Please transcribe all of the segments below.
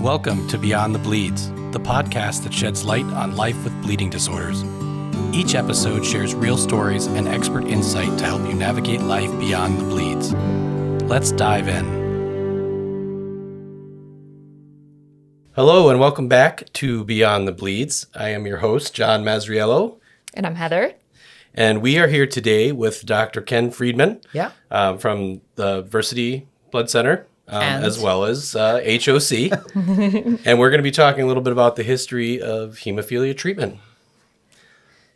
Welcome to Beyond the Bleeds, the podcast that sheds light on life with bleeding disorders. Each episode shares real stories and expert insight to help you navigate life beyond the bleeds. Let's dive in. Hello and welcome back to Beyond the Bleeds. I am your host, John Mazriello. And I'm Heather. And we are here today with Dr. Ken Friedman from the Versiti Blood Center. As well as HOC. And we're going to be talking a little bit about the history of hemophilia treatment.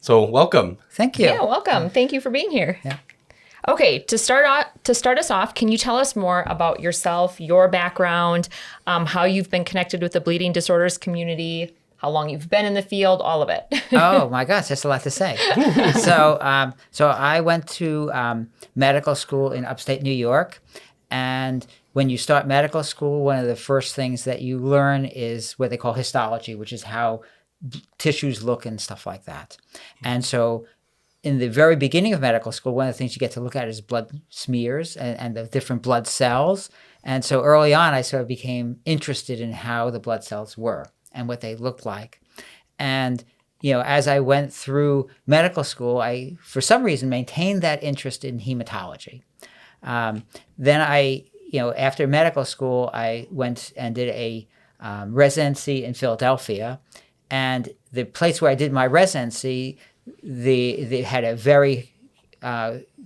So welcome. Thank you. Yeah, welcome. Thank you for being here. Yeah. Okay, to start us off, can you tell us more about yourself, your background, how you've been connected with the bleeding disorders community, how long you've been in the field, all of it? Oh my gosh, that's a lot to say. So I went to medical school in upstate New York, and when you start medical school, one of the first things that you learn is what they call histology, which is how tissues look and stuff like that. And so in the very beginning of medical school, one of the things you get to look at is blood smears and the different blood cells. And so early on, I sort of became interested in how the blood cells were and what they looked like. And as I went through medical school, I, for some reason, maintained that interest in hematology. Then after medical school, I went and did a residency in Philadelphia. And the place where I did my residency, they had a very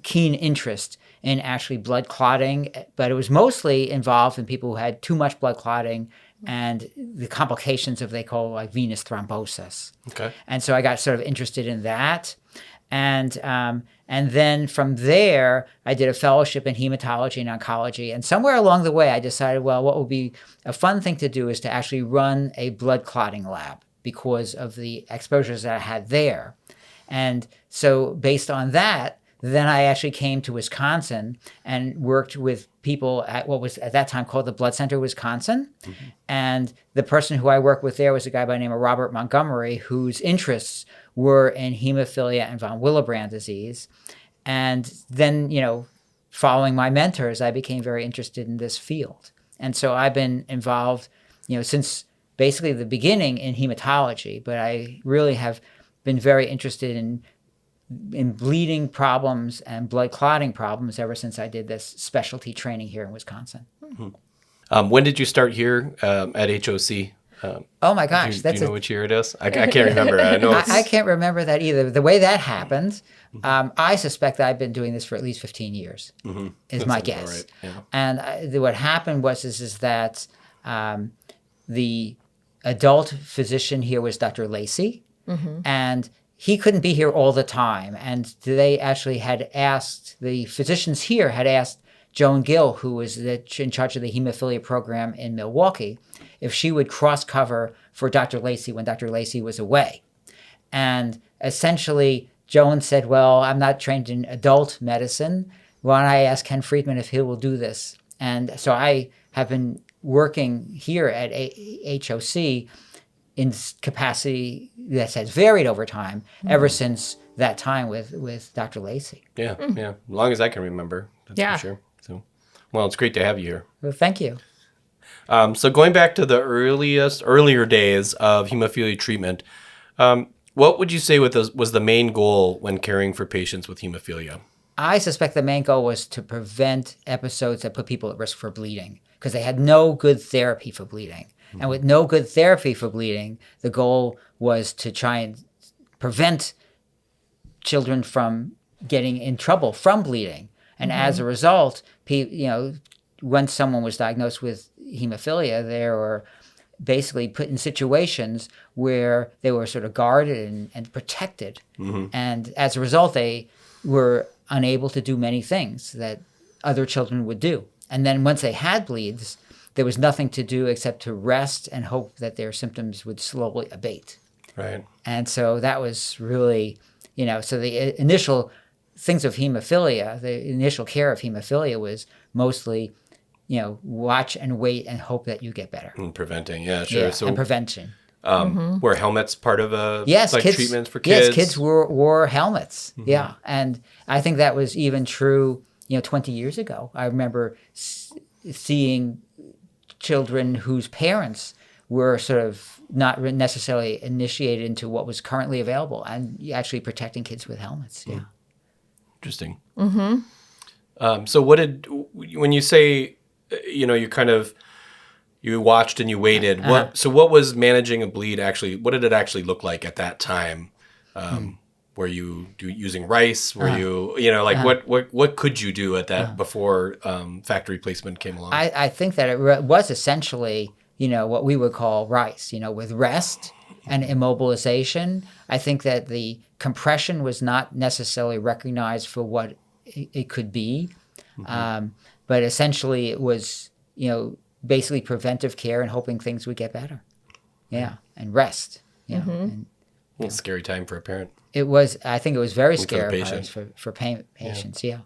keen interest in actually blood clotting, but it was mostly involved in people who had too much blood clotting and the complications of they call like venous thrombosis. Okay. And so I got sort of interested in that. And then from there, I did a fellowship in hematology and oncology. And somewhere along the way, I decided, well, what would be a fun thing to do is to actually run a blood clotting lab because of the exposures that I had there. And so based on that, then I actually came to Wisconsin and worked with people at what was at that time called the Blood Center Wisconsin. Mm-hmm. And the person who I worked with there was a guy by the name of Robert Montgomery, whose interests were in hemophilia and von Willebrand disease. And then, following my mentors, I became very interested in this field. And so I've been involved, since basically the beginning in hematology, but I really have been very interested in bleeding problems and blood clotting problems ever since I did this specialty training here in Wisconsin. Mm-hmm. When did you start here at HOC? Oh my gosh. Do you know which year it is? I can't remember. I can't remember that either. The way that happened, I suspect that I've been doing this for at least 15 years, is my guess. Right. Yeah. And what happened was that the adult physician here was Dr. Lacey, and he couldn't be here all the time. And they actually the physicians here had asked Joan Gill, who was in charge of the hemophilia program in Milwaukee, if she would cross-cover for Dr. Lacey when Dr. Lacey was away. And essentially, Joan said, well, I'm not trained in adult medicine. Why don't I ask Ken Friedman if he will do this? And so I have been working here at HOC in capacity that has varied over time ever since that time with Dr. Lacey. Yeah, as long as I can remember, that's for sure. So, well, it's great to have you here. Well, thank you. So going back to the earlier days of hemophilia treatment, what would you say was the main goal when caring for patients with hemophilia? I suspect the main goal was to prevent episodes that put people at risk for bleeding because they had no good therapy for bleeding. Mm-hmm. And with no good therapy for bleeding, the goal was to try and prevent children from getting in trouble from bleeding. And as a result, when someone was diagnosed with hemophilia, they were basically put in situations where they were sort of guarded and protected. Mm-hmm. And as a result, they were unable to do many things that other children would do. And then once they had bleeds, there was nothing to do except to rest and hope that their symptoms would slowly abate. Right. And so that was really, so the initial things of hemophilia, the initial care of hemophilia was mostly watch and wait and hope that you get better. And preventing, yeah, sure. Yeah, so, and prevention. Were helmets part of treatments for kids? Yes, kids wore helmets. Mm-hmm. Yeah, and I think that was even true, 20 years ago. I remember seeing children whose parents were sort of not necessarily initiated into what was currently available and actually protecting kids with helmets. Yeah. Interesting. So when you say, you watched and you waited, what was managing a bleed actually, what did it actually look like at that time? Were you using rice? Were what could you do at that before factory placement came along? I think that it was essentially, what we would call rice, with rest and immobilization. I think that the compression was not necessarily recognized for what it could be. But essentially it was, basically preventive care and hoping things would get better. Yeah. And rest. And, a scary time for a parent. I think it was very scary for patients. Yeah.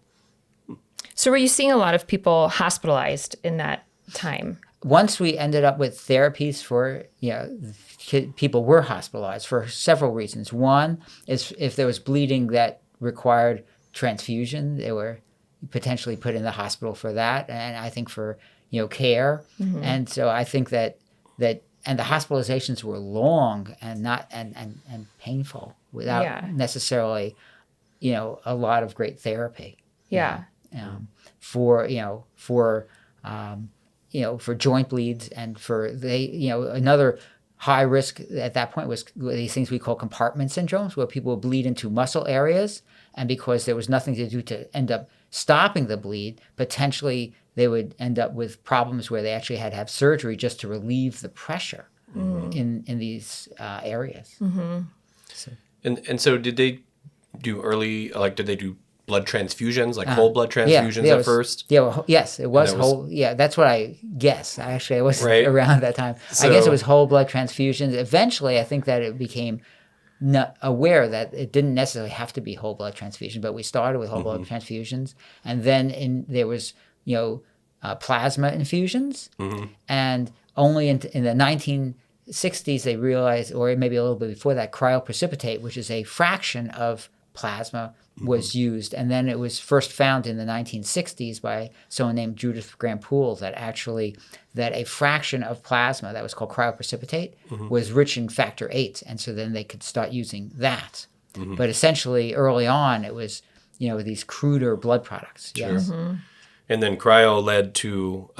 So were you seeing a lot of people hospitalized in that time? Once we ended up with therapies for, people were hospitalized for several reasons. One is if there was bleeding that required transfusion, they were potentially put in the hospital for that. And I think for, care. And so I think that and the hospitalizations were long and and painful without necessarily, a lot of great therapy. Yeah. For joint bleeds and for another high risk at that point was these things we call compartment syndromes, where people would bleed into muscle areas, and because there was nothing to do to end up stopping the bleed, potentially they would end up with problems where they actually had to have surgery just to relieve the pressure in these areas. So. And so did they do did they do blood transfusions, like whole blood transfusions at first? Yeah, yes, it was whole. Yeah, that's what I guess. I wasn't around that time. I guess it was whole blood transfusions. Eventually, I think that it became aware that it didn't necessarily have to be whole blood transfusion, but we started with whole blood transfusions, and then there was plasma infusions, and only in the 1960s they realized, or maybe a little bit before that, cryoprecipitate, which is a fraction of plasma, was used. And then it was first found in the 1960s by someone named Judith Graham Poole that a fraction of plasma that was called cryoprecipitate was rich in factor VIII. And so then they could start using that. But essentially early on it was, these cruder blood products. Sure. Yes. And then cryo led to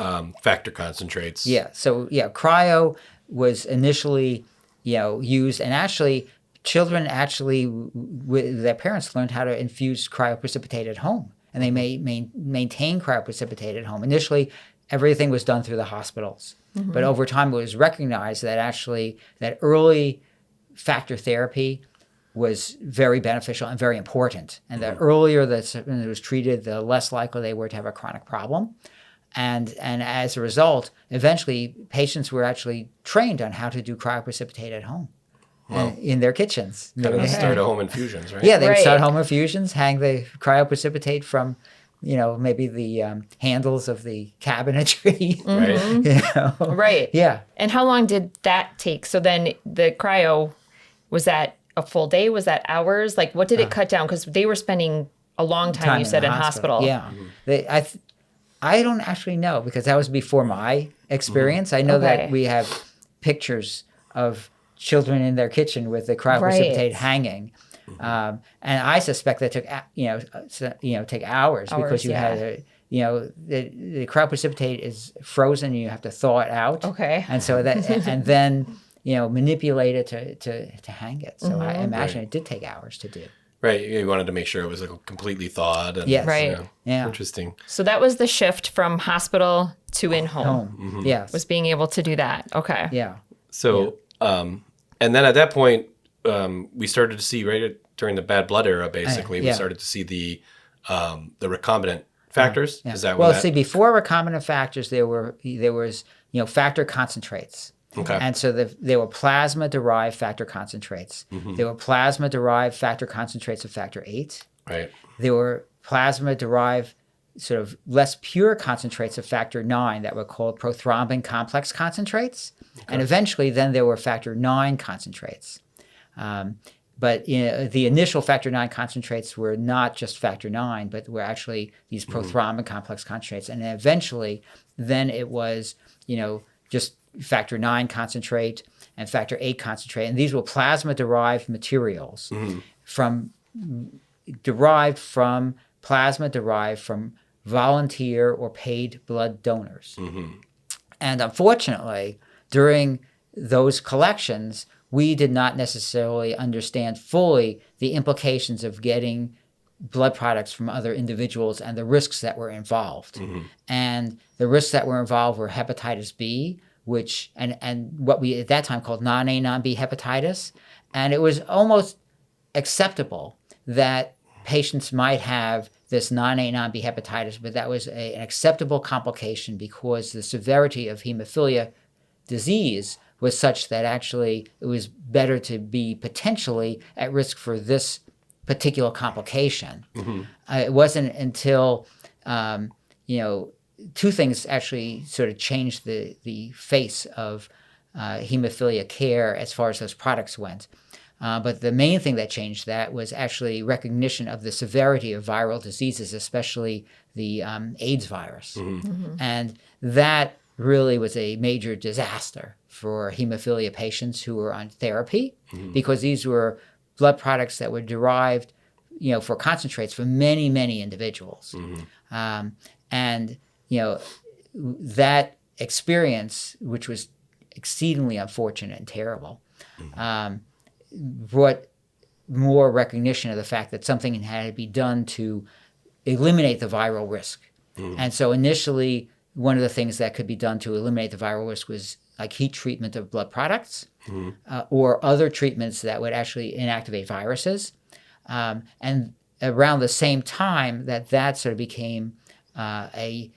factor concentrates. Yeah. So cryo was initially, used, and actually children with their parents learned how to infuse cryoprecipitate at home, and they maintain cryoprecipitate at home. Initially, everything was done through the hospitals, but over time it was recognized that actually that early factor therapy was very beneficial and very important, and the earlier that it was treated, the less likely they were to have a chronic problem. And as a result, eventually patients were actually trained on how to do cryoprecipitate at home. In their kitchens. Kind of start home infusions, right? Yeah, they would start home infusions, hang the cryoprecipitate from, maybe the handles of the cabinetry. Right. Right. Yeah. And how long did that take? So then the cryo, was that a full day? Was that hours? Like, what did it cut down? Because they were spending a long time, you said, in hospital. Yeah. I don't actually know, because that was before my experience. I know that we have pictures of children in their kitchen with the cryoprecipitate hanging, and I suspect that took take hours because you had the cryoprecipitate is frozen and you have to thaw it out. Okay, and so that and then manipulate it to hang it. So I imagine it did take hours to do. Right, you wanted to make sure it was completely thawed. And, yes, right, interesting. So that was the shift from hospital to in home. Yes, was being able to do that. Okay, yeah. So. And then at that point, we started to see during the bad blood era. Basically, we started to see the recombinant factors. Is that see, before recombinant factors, there was factor concentrates. Okay. And so there were plasma-derived factor concentrates. There were plasma-derived factor concentrates of factor VIII. Right. There were plasma-derived sort of less pure concentrates of factor IX that were called prothrombin complex concentrates. Okay. And eventually then there were factor IX concentrates. But the initial factor IX concentrates were not just factor IX, but were actually these prothrombin complex concentrates. And eventually then it was, just factor IX concentrate and factor VIII concentrate. And these were plasma-derived materials derived from volunteer or paid blood donors. And unfortunately, during those collections, we did not necessarily understand fully the implications of getting blood products from other individuals and the risks that were involved. And the risks that were involved were hepatitis B, which and what we at that time called non-A, non-B hepatitis. And it was almost acceptable that patients might have this non-A, non-B hepatitis, but that was an acceptable complication because the severity of hemophilia disease was such that actually it was better to be potentially at risk for this particular complication. It wasn't until, two things actually sort of changed the face of hemophilia care as far as those products went. But the main thing that changed that was actually recognition of the severity of viral diseases, especially the AIDS virus. And that really was a major disaster for hemophilia patients who were on therapy because these were blood products that were derived, for concentrates for many, many individuals. That experience, which was exceedingly unfortunate and terrible, brought more recognition of the fact that something had to be done to eliminate the viral risk. And so initially, one of the things that could be done to eliminate the viral risk was like heat treatment of blood products or other treatments that would actually inactivate viruses. And around the same time that sort of became a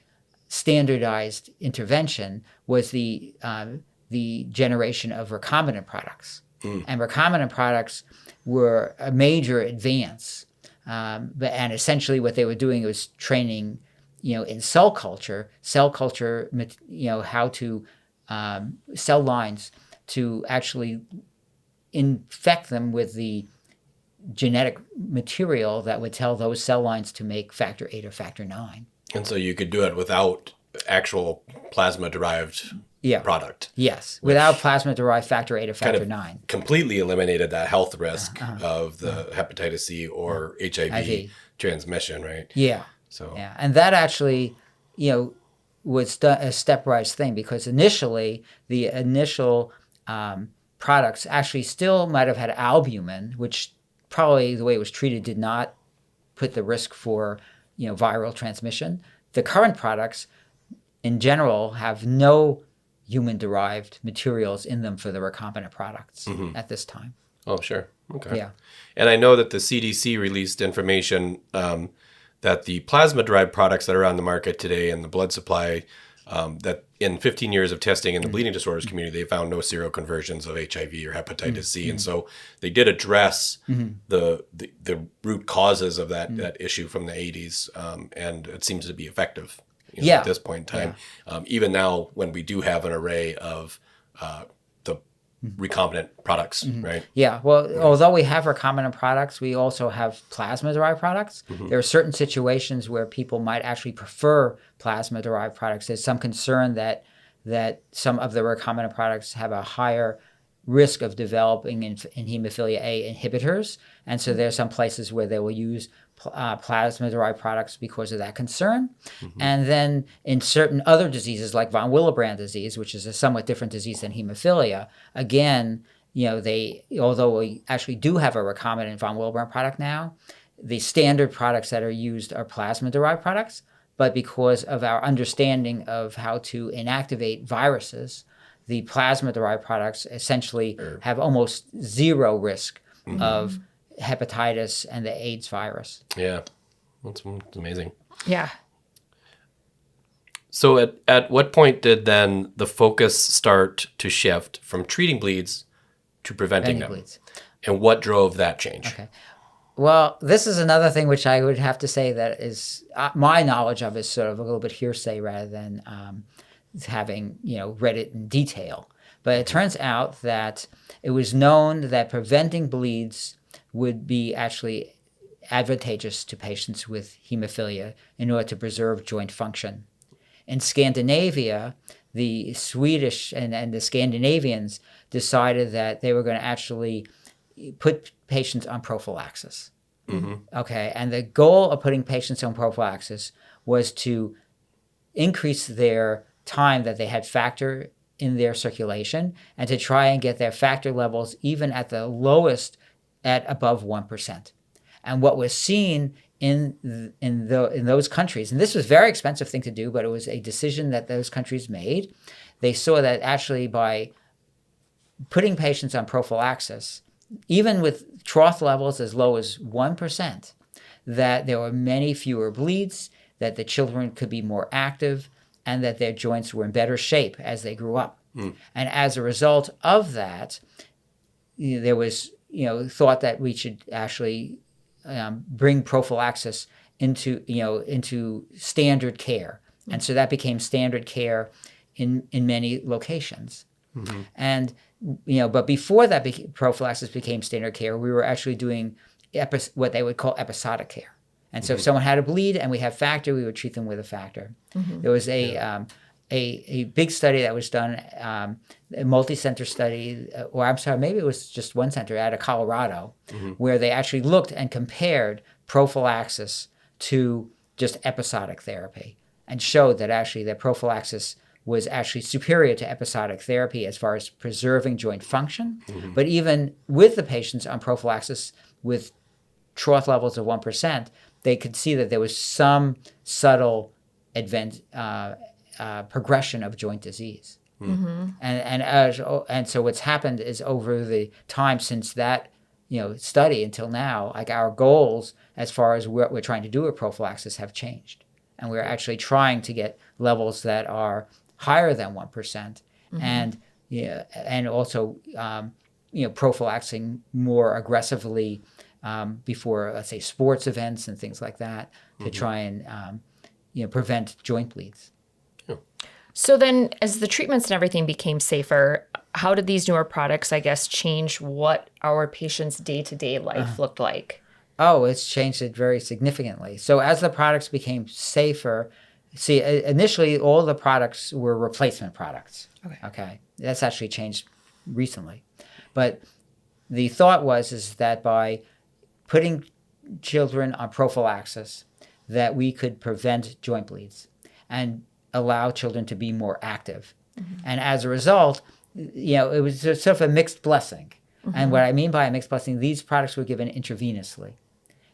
standardized intervention was the generation of recombinant products. And recombinant products were a major advance. And essentially what they were doing was training, in cell culture, how to cell lines to actually infect them with the genetic material that would tell those cell lines to make factor VIII or factor IX. And so you could do it without actual plasma-derived product. Yes, without plasma-derived factor VIII or factor IX. Completely eliminated that health risk of the hepatitis C or HIV transmission, right? Yeah. So and that actually, was a stepwise thing because initially the initial products actually still might have had albumin, which probably the way it was treated did not put the risk for viral transmission. The current products in general have no human-derived materials in them for the recombinant products at this time. Oh, sure. Okay. Yeah. And I know that the CDC released information that the plasma-derived products that are on the market today and the blood supply, that in 15 years of testing in the bleeding disorders community, they found no seroconversions of HIV or hepatitis C. And so they did address the root causes of that issue from the 80s, and it seems to be effective at this point in time. Even now, when we do have an array of the recombinant products, right? Yeah, well, although we have recombinant products, we also have plasma-derived products. There are certain situations where people might actually prefer plasma-derived products. There's some concern that some of the recombinant products have a higher risk of developing in hemophilia A inhibitors. And so there's some places where they will use plasma-derived products because of that concern. And then in certain other diseases like von Willebrand disease, which is a somewhat different disease than hemophilia, again, although we actually do have a recombinant von Willebrand product now, the standard products that are used are plasma-derived products. But because of our understanding of how to inactivate viruses, the plasma-derived products essentially have almost zero risk of hepatitis and the AIDS virus. Yeah, that's amazing. Yeah. So at what point did then the focus start to shift from treating bleeds to preventing them? Bleeds. And what drove that change? Okay. Well, this is another thing which I would have to say that is my knowledge of is sort of a little bit hearsay rather than having read it in detail. But it turns out that it was known that preventing bleeds would be actually advantageous to patients with hemophilia in order to preserve joint function. In Scandinavia, the Swedish and the Scandinavians decided that they were going to actually put patients on prophylaxis. Okay, and the goal of putting patients on prophylaxis was to increase their time that they had factor in their circulation and to try and get their factor levels even at the lowest at above 1%. And what was seen in those countries, and this was a very expensive thing to do, but it was a decision that those countries made. They saw that actually by putting patients on prophylaxis, even with trough levels as low as 1%, that there were many fewer bleeds, that the children could be more active, and that their joints were in better shape as they grew up. And as a result of that, there was thought that we should actually bring prophylaxis into standard care. And so that became standard care in many locations. And but before that prophylaxis became standard care, we were actually doing what they would call episodic care. And so if someone had a bleed and we have factor, we would treat them with a factor. There was a big study that was done, a multi-center study, or I'm sorry, maybe it was just one center out of Colorado, where they actually looked and compared prophylaxis to just episodic therapy and showed that actually that prophylaxis was actually superior to episodic therapy as far as preserving joint function. But even with the patients on prophylaxis with trough levels of 1%, they could see that there was some subtle progression of joint disease. And so what's happened is over the time since that study until now, like our goals as far as what we're trying to do with prophylaxis have changed. And we're actually trying to get levels that are higher than 1%, and also prophylaxing more aggressively before, let's say, sports events and things like that to try and prevent joint bleeds. So then, as the treatments and everything became safer, how did these newer products, I guess, change what our patients' day-to-day life looked like? Oh, it's changed it very significantly. So as the products became safer, initially all the products were replacement products. Okay. That's actually changed recently. But the thought is that by putting children on prophylaxis, that we could prevent joint bleeds and allow children to be more active. And as a result, it was sort of a mixed blessing. And what I mean by a mixed blessing, these products were given intravenously.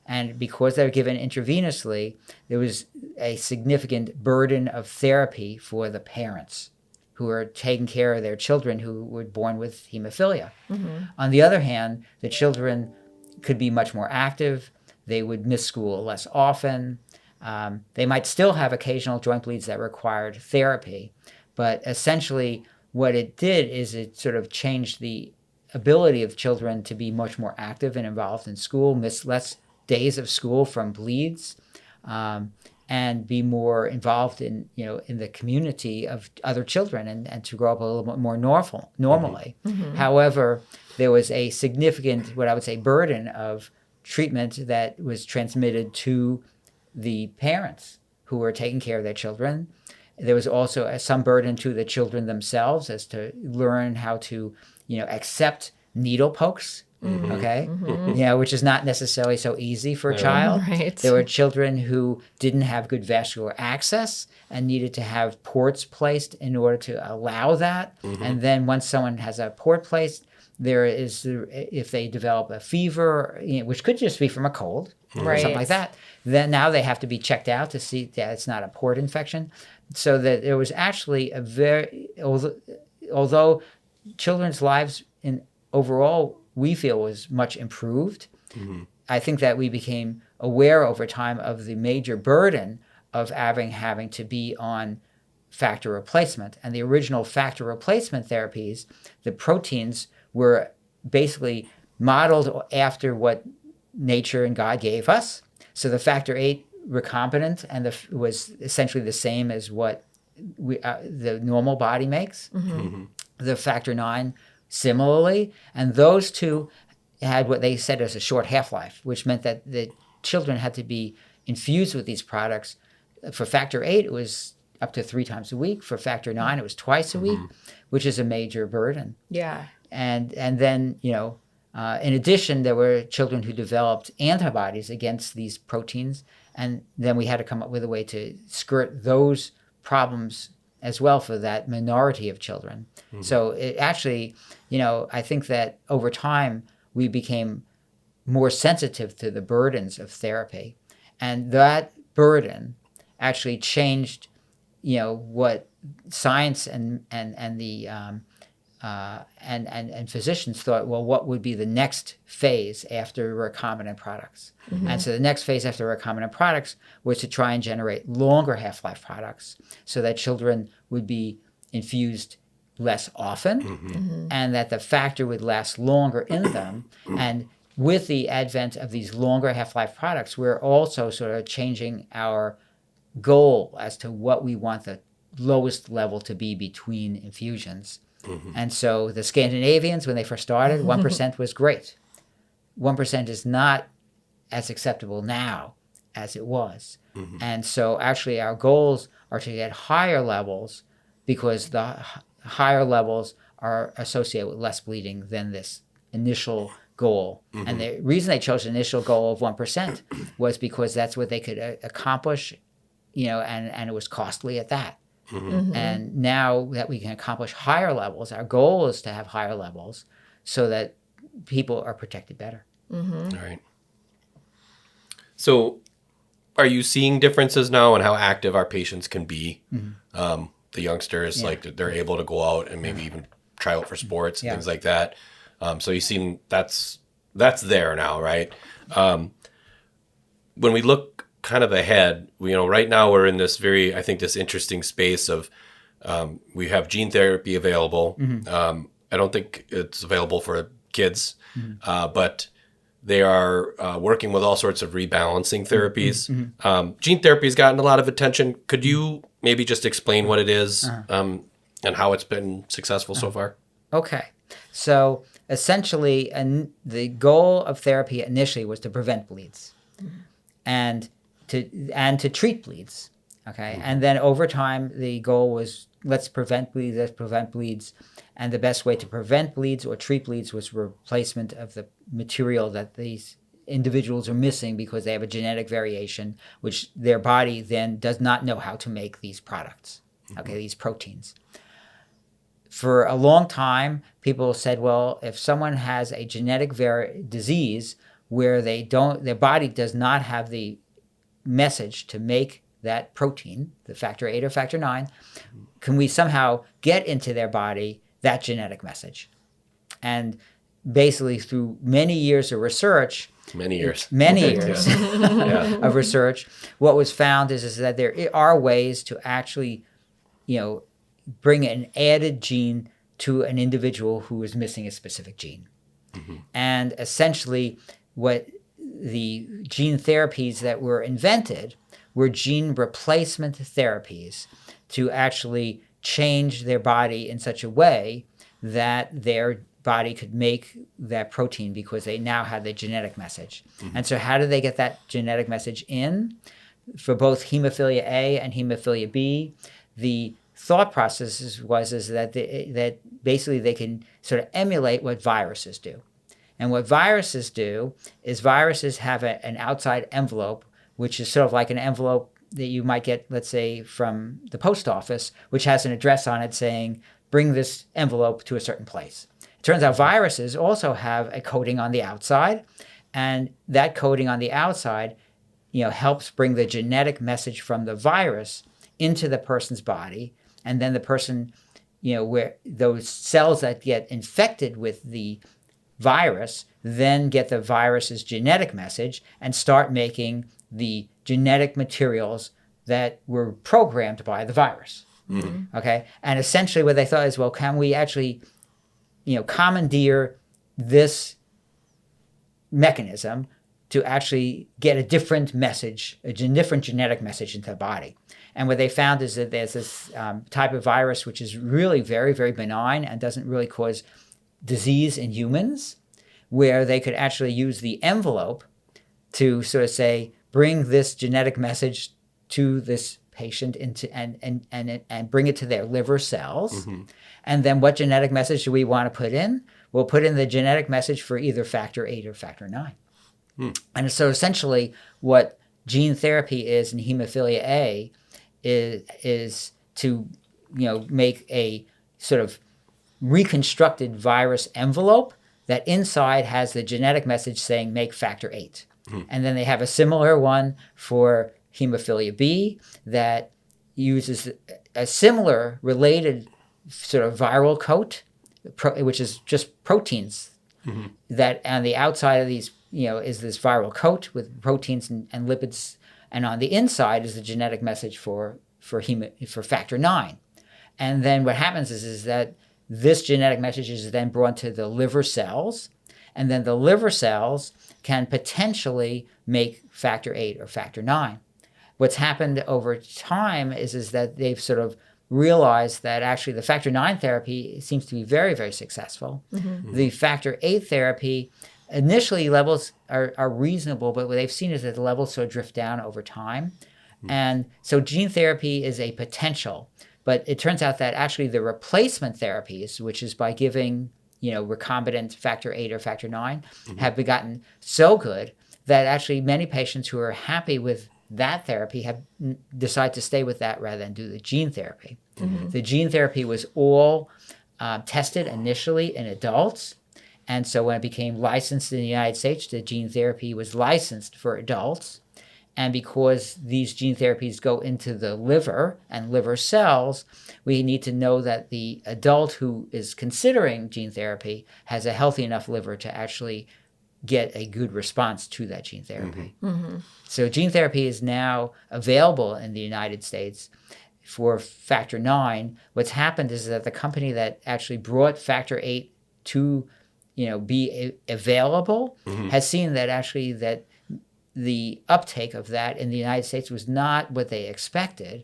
And because they were given intravenously, there was a significant burden of therapy for the parents who were taking care of their children who were born with hemophilia. On the other hand, the children could be much more active. They would miss school less often. They might still have occasional joint bleeds that required therapy. But essentially, what it did is it sort of changed the ability of children to be much more active and involved in school, miss less days of school from bleeds, and be more involved in the community of other children and to grow up a little bit more normally. However, there was a significant, what I would say, burden of treatment that was transmitted to the parents who were taking care of their children. There was also some burden to the children themselves as to learn how to accept needle pokes. Which is not necessarily so easy for a child. There were children who didn't have good vascular access and needed to have ports placed in order to allow that. And then once someone has a port placed, there is, if they develop a fever, which could just be from a cold or something like that, then now they have to be checked out to see that it's not a port infection. So that there was actually although children's lives overall we feel was much improved. I think that we became aware over time of the major burden of having to be on factor replacement. And the original factor replacement therapies, the proteins were basically modeled after what nature and God gave us. So the factor VIII recombinant was essentially the same as what the normal body makes. The factor IX similarly, and those two had what they said as a short half-life, which meant that the children had to be infused with these products. For factor VIII, it was up to 3 times a week. For factor 9, it was twice a week, which is a major burden. Yeah. And then, in addition, there were children who developed antibodies against these proteins, and then we had to come up with a way to skirt those problems as well for that minority of children. So it actually, I think that over time we became more sensitive to the burdens of therapy, and that burden actually changed, what science and the and physicians thought, well, what would be the next phase after recombinant products? And so the next phase after recombinant products was to try and generate longer half-life products so that children would be infused less often and that the factor would last longer in them. And with the advent of these longer half-life products, we're also sort of changing our goal as to what we want the lowest level to be between infusions. And so the Scandinavians, when they first started, 1% was great. 1% is not as acceptable now as it was. And so actually our goals are to get higher levels because the higher levels are associated with less bleeding than this initial goal. And the reason they chose the initial goal of 1% was because that's what they could accomplish, and it was costly at that. And now that we can accomplish higher levels, our goal is to have higher levels so that people are protected better. All right. So are you seeing differences now in how active our patients can be? The youngsters, like they're able to go out and maybe even try out for sports and things like that. So you seem that's there now, right? When we look kind of ahead, right now we're in this this interesting space of we have gene therapy available. I don't think it's available for kids, but they are working with all sorts of rebalancing therapies. Gene therapy has gotten a lot of attention. Could you maybe just explain what it is and how it's been successful so far? Okay. So essentially, the goal of therapy initially was to prevent bleeds and to treat bleeds. Okay. And then over time, the goal was let's prevent bleeds. And the best way to prevent bleeds or treat bleeds was replacement of the material that these individuals are missing because they have a genetic variation, which their body then does not know how to make these products, these proteins. For a long time, people said, well, if someone has a genetic disease where their body does not have the message to make that protein, the factor 8 or factor 9, can we somehow get into their body that genetic message? And basically through many years of research, of research, what was found is that there are ways to actually, bring an added gene to an individual who is missing a specific gene. And essentially what the gene therapies that were invented were gene replacement therapies to actually change their body in such a way that their body could make that protein because they now had the genetic message. And so how do they get that genetic message in? For both hemophilia A and hemophilia B, the thought process is that that basically they can sort of emulate what viruses do. And what viruses do is viruses have an outside envelope, which is sort of like an envelope that you might get, let's say, from the post office, which has an address on it saying, bring this envelope to a certain place. It turns out viruses also have a coating on the outside, and that coating on the outside, helps bring the genetic message from the virus into the person's body, and then the person, where those cells that get infected with the virus then get the virus's genetic message and start making the genetic materials that were programmed by the virus. Okay? And essentially what they thought is, well, can we actually, commandeer this mechanism to actually get a different message, a different genetic message into the body? And what they found is that there's this type of virus which is really very, very benign and doesn't really cause disease in humans, where they could actually use the envelope to sort of say, bring this genetic message to this patient into and bring it to their liver cells. And then what genetic message do we want to put in? We'll put in the genetic message for either factor 8 or factor 9. And so essentially what gene therapy is in hemophilia A is to make a sort of reconstructed virus envelope that inside has the genetic message saying make factor 8. And then they have a similar one for hemophilia B that uses a similar related sort of viral coat, which is just proteins that on the outside of these, is this viral coat with proteins and lipids. And on the inside is the genetic message for factor 9. And then what happens is that this genetic message is then brought to the liver cells, and then the liver cells can potentially make factor 8 or factor 9. What's happened over time is that they've sort of realized that actually the factor 9 therapy seems to be very, very successful. The factor 8 therapy, initially levels are reasonable, but what they've seen is that the levels sort of drift down over time. And so gene therapy is a potential. But it turns out that actually the replacement therapies, which is by giving, recombinant factor 8 or factor 9, have gotten so good that actually many patients who are happy with that therapy have decided to stay with that rather than do the gene therapy. The gene therapy was all tested initially in adults. And so when it became licensed in the United States, the gene therapy was licensed for adults. And because these gene therapies go into the liver and liver cells, we need to know that the adult who is considering gene therapy has a healthy enough liver to actually get a good response to that gene therapy. So gene therapy is now available in the United States for factor 9. What's happened is that the company that actually brought factor 8 to be available has seen that actually that the uptake of that in the United States was not what they expected.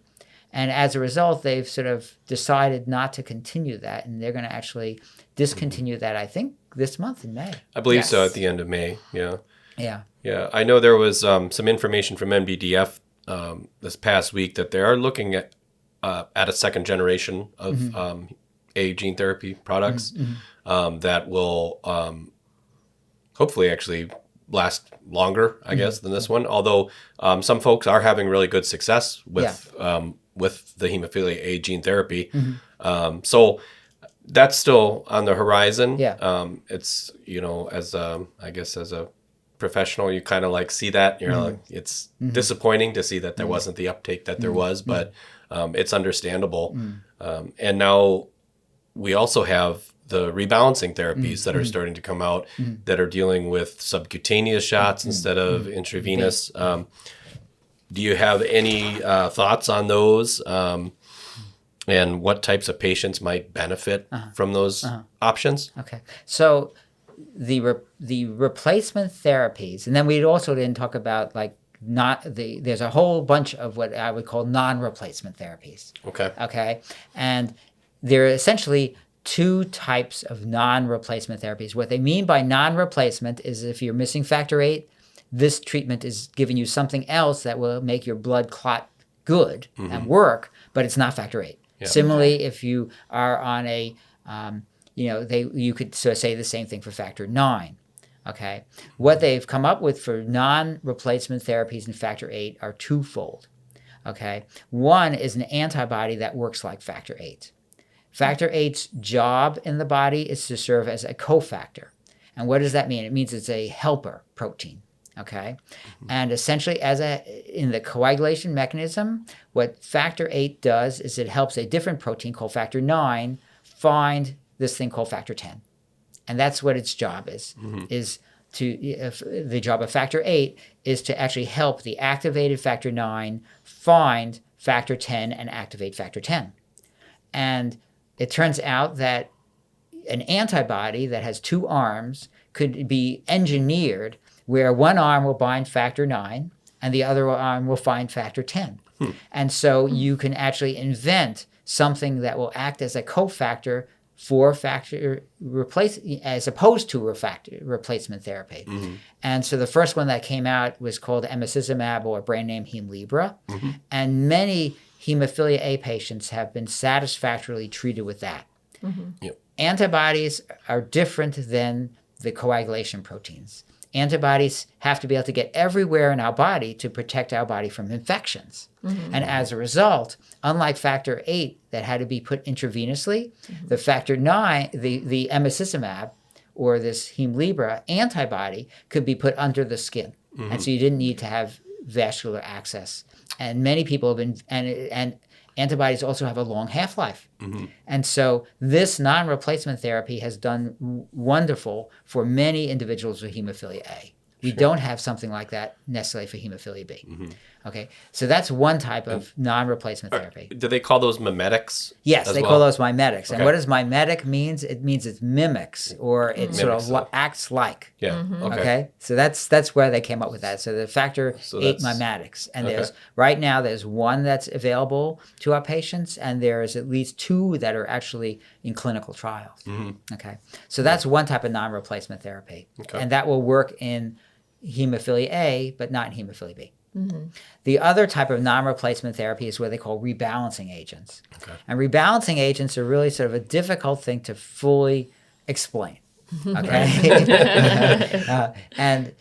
And as a result, they've sort of decided not to continue that. And they're going to actually discontinue that, I think, this month in May. I believe so, at the end of May. Yeah. Yeah. I know there was some information from NBDF this past week that they are looking at a second generation of A gene therapy products that will hopefully actually last longer, I guess, than this one. Although some folks are having really good success with the hemophilia A gene therapy. So that's still on the horizon. It's, as a professional, you kind of like see that. You're like, it's disappointing to see that there wasn't the uptake that there was, but it's understandable. And now we also have the rebalancing therapies that are starting to come out that are dealing with subcutaneous shots instead of intravenous. Do you have any thoughts on those and what types of patients might benefit from those options? Okay. So the replacement therapies, and then we also didn't talk about there's a whole bunch of what I would call non-replacement therapies. Okay. And they're essentially two types of non-replacement therapies. What they mean by non-replacement is if you're missing factor 8, this treatment is giving you something else that will make your blood clot good and work, but it's not factor 8. Similarly, if you are on a, you could sort of say the same thing for factor 9. Okay. What they've come up with for non-replacement therapies in factor 8 are twofold. Okay. One is an antibody that works like factor 8. Factor 8's job in the body is to serve as a cofactor. And what does that mean? It means it's a helper protein, okay? And essentially, in the coagulation mechanism, what factor 8 does is it helps a different protein called factor 9 find this thing called factor 10. And that's what its job is the job of factor 8 is to actually help the activated factor 9 find factor 10 and activate factor 10. And it turns out that an antibody that has two arms could be engineered where one arm will bind factor 9 and the other arm will find factor 10. And so you can actually invent something that will act as a cofactor for factor as opposed to replacement therapy. And so the first one that came out was called emicizumab, or brand name Hemlibra. And many hemophilia A patients have been satisfactorily treated with that. Yep. Antibodies are different than the coagulation proteins. Antibodies have to be able to get everywhere in our body to protect our body from infections. And as a result, unlike factor VIII that had to be put intravenously, the factor IX, the emicizumab, or this Hemlibra antibody could be put under the skin. And so you didn't need to have vascular access. And many people have been, and antibodies also have a long half-life. And so this non-replacement therapy has done wonderful for many individuals with hemophilia A. We don't have something like that necessarily for hemophilia B. Okay, so that's one type of non-replacement therapy. Do they call those mimetics? Yes, they call those mimetics. Okay. And what does mimetic means? It means it mimics, or it sort of acts like. Yeah. Okay. So that's where they came up with that. So the factor VIII mimetics, and there's right now there's one that's available to our patients, and there's at least two that are actually in clinical trials. Okay. So that's one type of non-replacement therapy, and that will work in hemophilia A, but not in hemophilia B. The other type of non-replacement therapy is what they call rebalancing agents. And rebalancing agents are really sort of a difficult thing to fully explain. Okay. And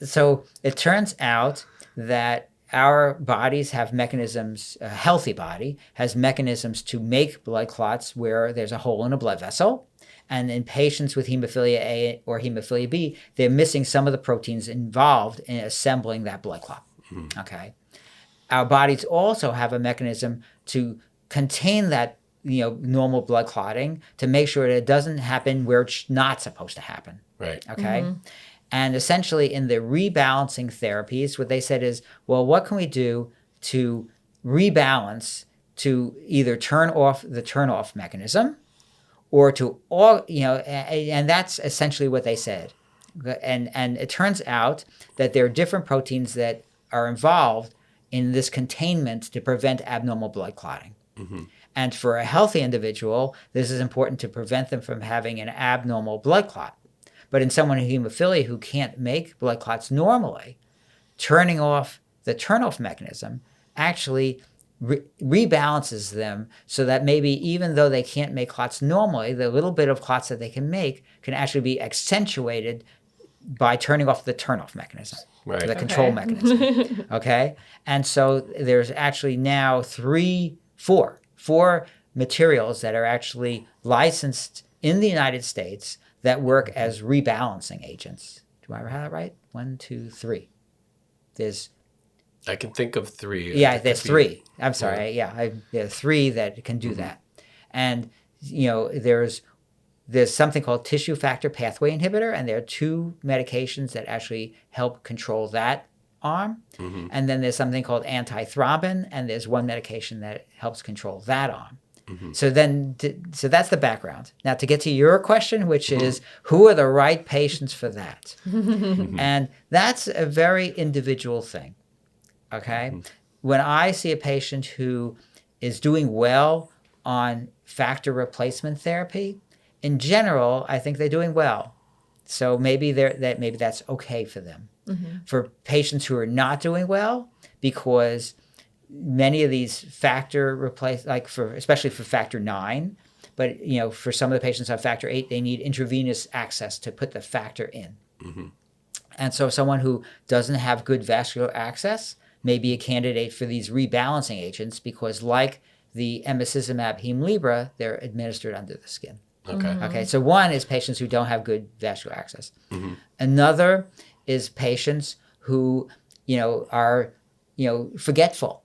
so it turns out that our bodies have mechanisms, a healthy body has mechanisms to make blood clots where there's a hole in a blood vessel. And in patients with hemophilia A or hemophilia B, they're missing some of the proteins involved in assembling that blood clot. Okay. Our bodies also have a mechanism to contain that, normal blood clotting to make sure that it doesn't happen where it's not supposed to happen. Right. Okay. And essentially in the rebalancing therapies, what they said is, well, what can we do to rebalance to either turn off the turn-off mechanism, or to and that's essentially what they said. And it turns out that there are different proteins that are involved in this containment to prevent abnormal blood clotting. And for a healthy individual, this is important to prevent them from having an abnormal blood clot. But in someone with hemophilia who can't make blood clots normally, turning off the turn-off mechanism actually rebalances them so that maybe even though they can't make clots normally, the little bit of clots that they can make can actually be accentuated by turning off the turn-off mechanism, the control mechanism. Okay? And so there's actually now four materials that are actually licensed in the United States that work as rebalancing agents. Do I ever have that right? 1, 2, 3. I can think of 3. Yeah, there's 3. I'm sorry. There are 3 that can do that. And, there's something called tissue factor pathway inhibitor, and there are 2 medications that actually help control that arm. And then there's something called antithrombin, and there's one medication that helps control that arm. So that's the background. Now to get to your question, which is who are the right patients for that? And that's a very individual thing. Okay? When I see a patient who is doing well on factor replacement therapy, in general, I think they're doing well. So maybe that's okay for them. For patients who are not doing well, because many of these factor especially for factor IX, but for some of the patients on factor VIII, they need intravenous access to put the factor in. And so someone who doesn't have good vascular access may be a candidate for these rebalancing agents because, like the emicizumab Hemlibra, they're administered under the skin. Okay. So one is patients who don't have good vascular access. Another is patients who, are, forgetful.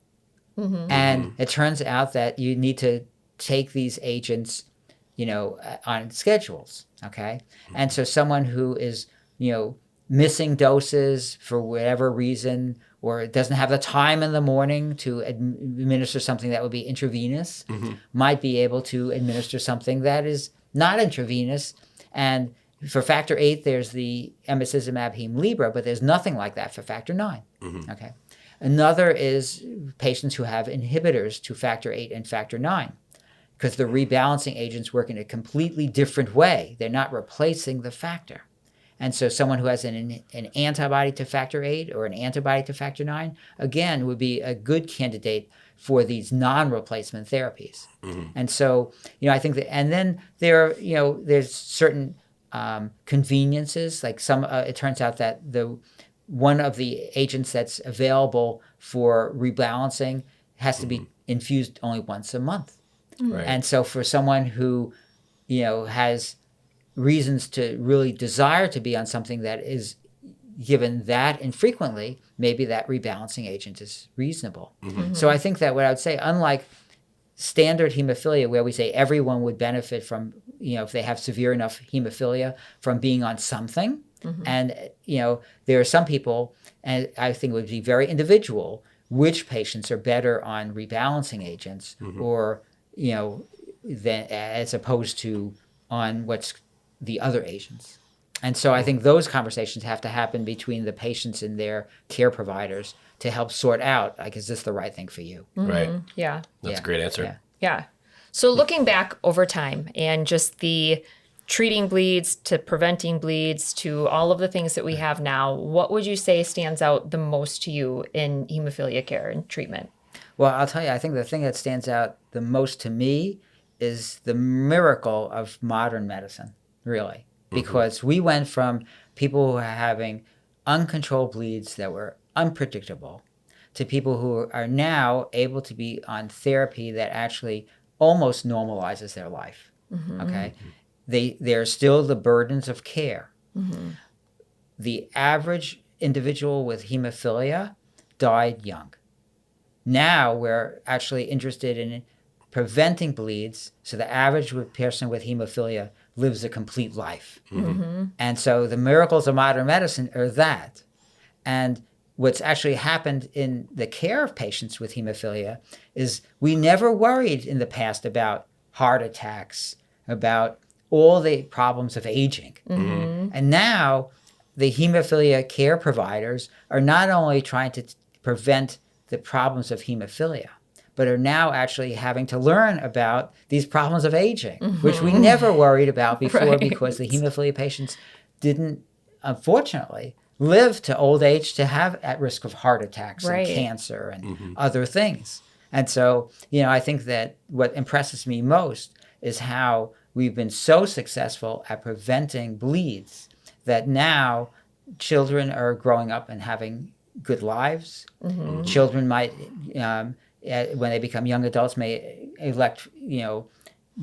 And it turns out that you need to take these agents, on schedules. Okay. And so someone who is, missing doses for whatever reason, or doesn't have the time in the morning to administer something that would be intravenous, might be able to administer something that is not intravenous. And for factor VIII, there's the emicizumab Hemlibra, but there's nothing like that for factor IX. Okay. Another is patients who have inhibitors to factor VIII and factor IX. because the rebalancing agents work in a completely different way. They're not replacing the factor. And so someone who has an antibody to factor VIII or an antibody to factor IX, again, would be a good candidate for these non-replacement therapies. And so, I think that, and then there's certain conveniences, like it turns out that one of the agents that's available for rebalancing has to be infused only once a month. Right. And so for someone who, has reasons to really desire to be on something that is given that infrequently, maybe that rebalancing agent is reasonable. So I think that what I would say, unlike standard hemophilia, where we say everyone would benefit from, if they have severe enough hemophilia, from being on something. And, there are some people, and I think it would be very individual, which patients are better on rebalancing agents or, than, as opposed to on what's the other agents. And so I think those conversations have to happen between the patients and their care providers to help sort out, like, is this the right thing for you? Right. Yeah. That's a great answer. Yeah. So looking back over time and just the treating bleeds to preventing bleeds to all of the things that we have now, what would you say stands out the most to you in hemophilia care and treatment? Well, I'll tell you, I think the thing that stands out the most to me is the miracle of modern medicine, really. Because we went from people who are having uncontrolled bleeds that were unpredictable to people who are now able to be on therapy that actually almost normalizes their life. Okay? There are still the burdens of care. The average individual with hemophilia died young. Now we're actually interested in preventing bleeds, so the average person with hemophilia lives a complete life. And so the miracles of modern medicine are that. And what's actually happened in the care of patients with hemophilia is we never worried in the past about heart attacks, about all the problems of aging. And now the hemophilia care providers are not only trying to prevent the problems of hemophilia, but are now actually having to learn about these problems of aging, which we never worried about before because the hemophilia patients didn't, unfortunately, live to old age to have at risk of heart attacks and cancer and other things. And so, I think that what impresses me most is how we've been so successful at preventing bleeds that now children are growing up and having good lives. Children might, when they become young adults, may elect,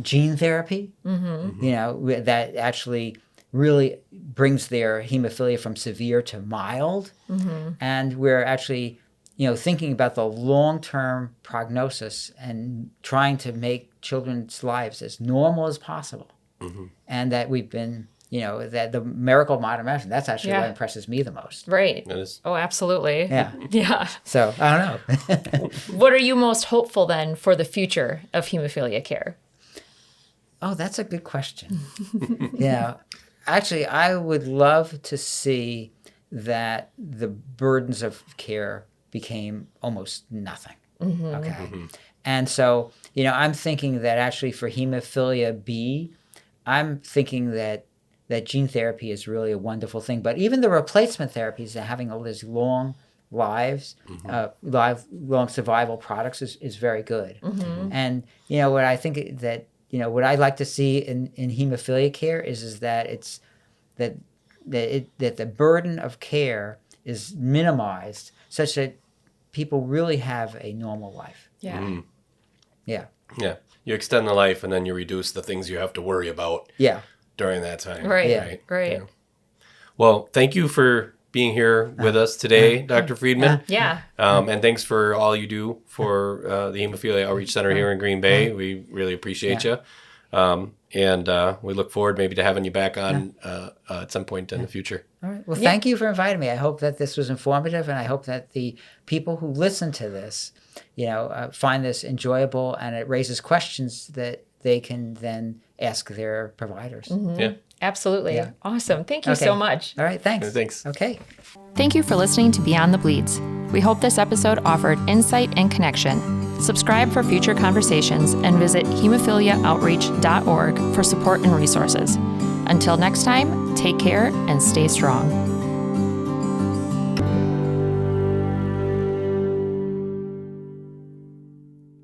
gene therapy, that actually really brings their hemophilia from severe to mild. And we're actually, thinking about the long-term prognosis and trying to make children's lives as normal as possible. And that we've been, that the miracle of modern medicine, that's actually what impresses me the most. Right. That is. Oh, absolutely. Yeah. So, I don't know. What are you most hopeful then for the future of hemophilia care? Oh, that's a good question. Actually, I would love to see that the burdens of care became almost nothing. Okay. And so, I'm thinking that actually for hemophilia B, I'm thinking that gene therapy is really a wonderful thing. But even the replacement therapies and having all these long lives, long survival products is very good. And, what I think that, what I'd like to see in hemophilia care is that it's that the burden of care is minimized such that people really have a normal life. Yeah. Yeah. You extend the life and then you reduce the things you have to worry about during that time. Right. Yeah. Well, thank you for being here with us today, Dr. Friedman. And thanks for all you do for the Hemophilia Outreach Center here in Green Bay. We really appreciate you. And we look forward maybe to having you back on at some point in the future. All right. Well, thank you for inviting me. I hope that this was informative, and I hope that the people who listen to this, find this enjoyable, and it raises questions that they can then ask their providers. Yeah. Absolutely. Yeah. Awesome. Thank you so much. All right. Thanks. Thanks. Okay. Thank you for listening to Beyond the Bleeds. We hope this episode offered insight and connection. Subscribe for future conversations and visit hemophiliaoutreach.org for support and resources. Until next time, take care and stay strong.